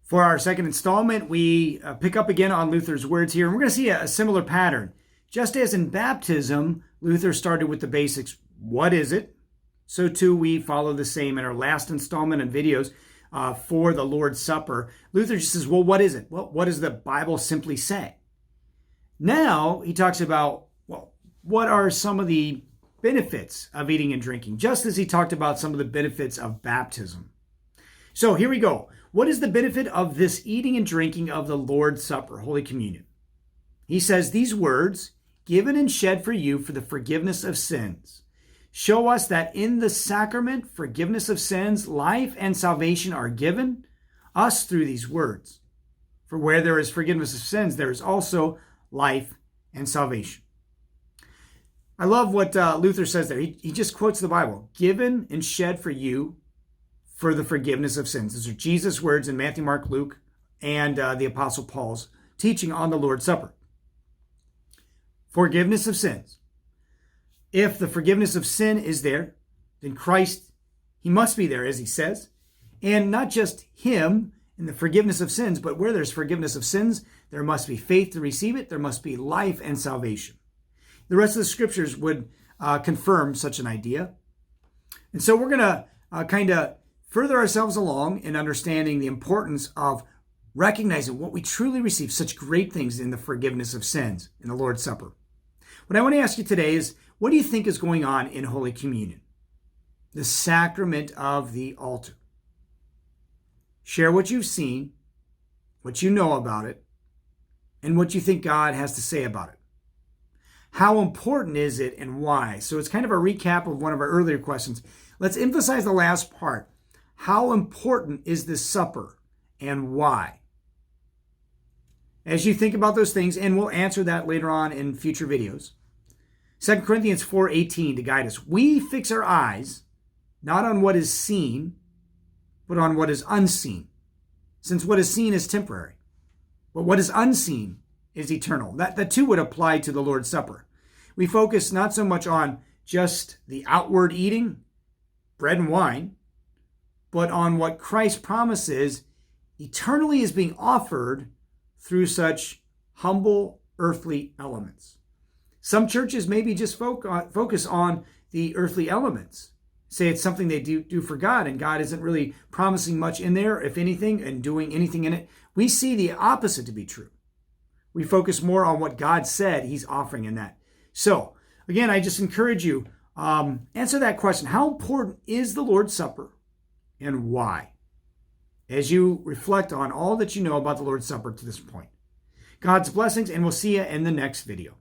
For our second installment, we pick up again on Luther's words here, and we're going to see a similar pattern. Just as in baptism, Luther started with the basics. What is it? So too we follow the same in our last installment and videos for the Lord's Supper. Luther just says, well, what is it? Well, what does the Bible simply say? Now he talks about, well, what are some of the benefits of eating and drinking, just as he talked about some of the benefits of baptism. So here we go. What is the benefit of this eating and drinking of the Lord's Supper, Holy Communion? He says these words, given and shed for you for the forgiveness of sins, show us that in the sacrament, forgiveness of sins, life and salvation are given us through these words. For where there is forgiveness of sins, there is also life and salvation. I love what Luther says there. He just quotes the Bible, given and shed for you for the forgiveness of sins. These are Jesus' words in Matthew, Mark, Luke, and the Apostle Paul's teaching on the Lord's Supper. Forgiveness of sins. If the forgiveness of sin is there, then Christ, he must be there, as he says. And not just him in the forgiveness of sins, but where there's forgiveness of sins, there must be faith to receive it. There must be life and salvation. The rest of the scriptures would confirm such an idea. And so we're going to kind of further ourselves along in understanding the importance of recognizing what we truly receive, such great things in the forgiveness of sins in the Lord's Supper. What I want to ask you today is, what do you think is going on in Holy Communion? The sacrament of the altar. Share what you've seen, what you know about it, and what you think God has to say about it. How important is it and why? So it's kind of a recap of one of our earlier questions. Let's emphasize the last part. How important is this supper and why? As you think about those things, and we'll answer that later on in future videos. 2 Corinthians 4:18 to guide us. We fix our eyes not on what is seen, but on what is unseen. Since what is seen is temporary, but what is unseen is eternal. That too would apply to the Lord's Supper. We focus not so much on just the outward eating, bread and wine, but on what Christ promises eternally is being offered through such humble earthly elements. Some churches maybe just focus on the earthly elements. Say it's something they do for God, and God isn't really promising much in there, if anything, and doing anything in it. We see the opposite to be true. We focus more on what God said he's offering in that. So, again, I just encourage you, answer that question. How important is the Lord's Supper and why? As you reflect on all that you know about the Lord's Supper to this point. God's blessings, and we'll see you in the next video.